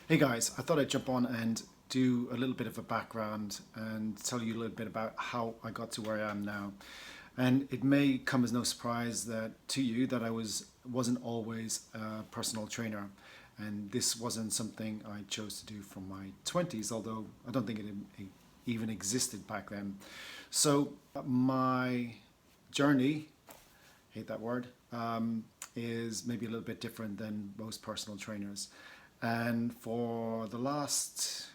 Hey guys, I thought I'd jump on and do a little bit of a background and tell you a little bit about how I got to where I am now. And it may come as no surprise to you that I wasn't always a personal trainer, and this wasn't something I chose to do from my 20s, although I don't think it even existed back then. So my journey, hate that word, is maybe a little bit different than most personal trainers. And for the last,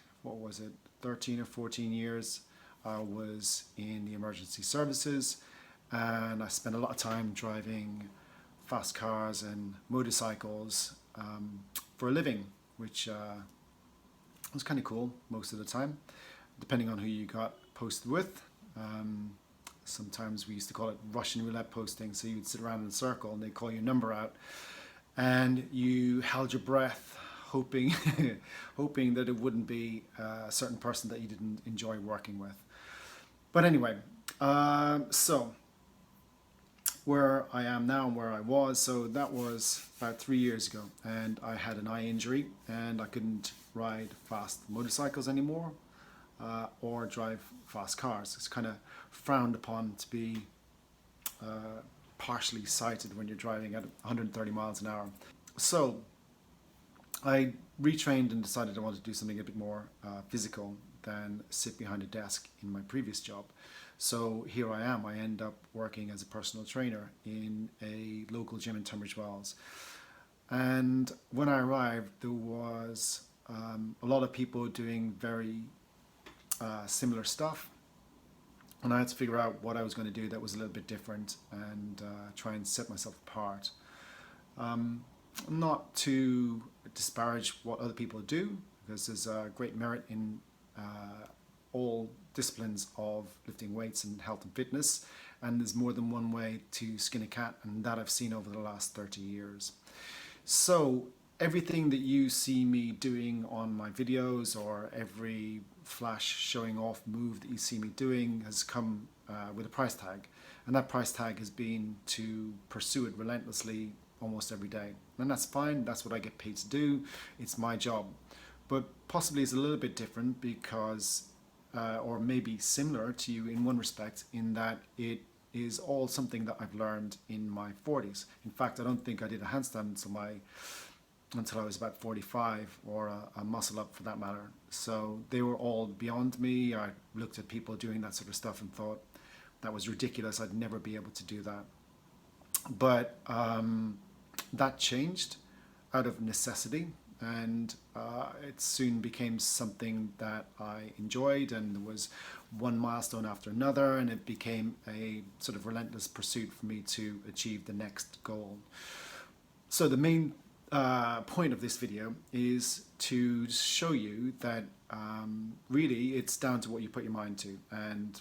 13 or 14 years, I was in the emergency services, and I spent a lot of time driving fast cars and motorcycles for a living, which was kind of cool most of the time, depending on who you got posted with. Sometimes we used to call it Russian roulette posting, so you'd sit around in a circle and they'd call your number out, and you held your breath, hoping hoping that it wouldn't be a certain person that you didn't enjoy working with. But anyway, so where I am now and where I was, so that was about 3 years ago, and I had an eye injury and I couldn't ride fast motorcycles anymore or drive fast cars. It's kind of frowned upon to be partially sighted when you're driving at 130 miles an hour. So I retrained and decided I wanted to do something a bit more physical than sit behind a desk in my previous job. So here I am. I end up working as a personal trainer in a local gym in Tunbridge Wells. And when I arrived, there was a lot of people doing very similar stuff. And I had to figure out what I was going to do that was a little bit different and try and set myself apart. Not to disparage what other people do, because there's a great merit in all disciplines of lifting weights and health and fitness, and there's more than one way to skin a cat, and that I've seen over the last 30 years. So everything that you see me doing on my videos, or every flash showing off move that you see me doing, has come with a price tag, and that price tag has been to pursue it relentlessly almost every day. And that's fine, that's what I get paid to do, it's my job. But possibly it's a little bit different because, or maybe similar to you in one respect, in that it is all something that I've learned in my 40s. In fact, I don't think I did a handstand until I was about 45, or a muscle up for that matter. So they were all beyond me. I looked at people doing that sort of stuff and thought that was ridiculous, I'd never be able to do that. But that changed out of necessity, and it soon became something that I enjoyed, and there was one milestone after another, and it became a sort of relentless pursuit for me to achieve the next goal. So the main point of this video is to show you that really it's down to what you put your mind to, and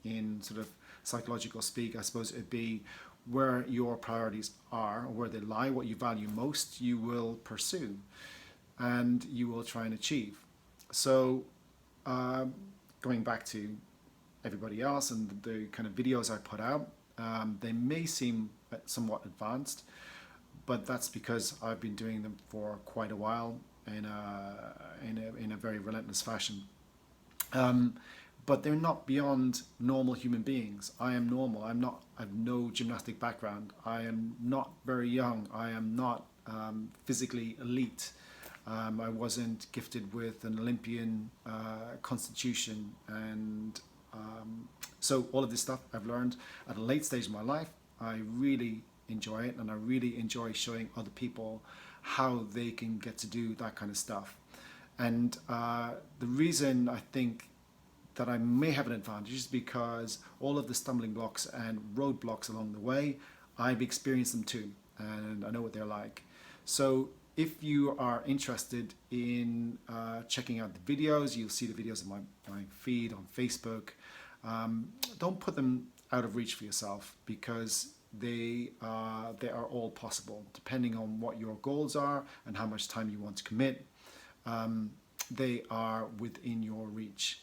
in sort of psychological speak, I suppose it'd be where your priorities are, or where they lie, what you value most, you will pursue and you will try and achieve. So going back to everybody else and the kind of videos I put out, they may seem somewhat advanced, but that's because I've been doing them for quite a while in a very relentless fashion. But they're not beyond normal human beings. I am normal. I have no gymnastic background. I am not very young. I am not physically elite. I wasn't gifted with an Olympian constitution, and so all of this stuff I've learned at a late stage in my life. I really enjoy it, and I really enjoy showing other people how they can get to do that kind of stuff. And the reason I think that I may have an advantage is because all of the stumbling blocks and roadblocks along the way, I've experienced them too, and I know what they're like. So if you are interested in checking out the videos, you'll see the videos on my feed on Facebook. Don't put them out of reach for yourself, because they are all possible depending on what your goals are and how much time you want to commit. They are within your reach.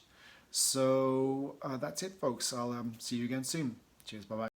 So that's it, folks. I'll see you again soon. Cheers. Bye-bye.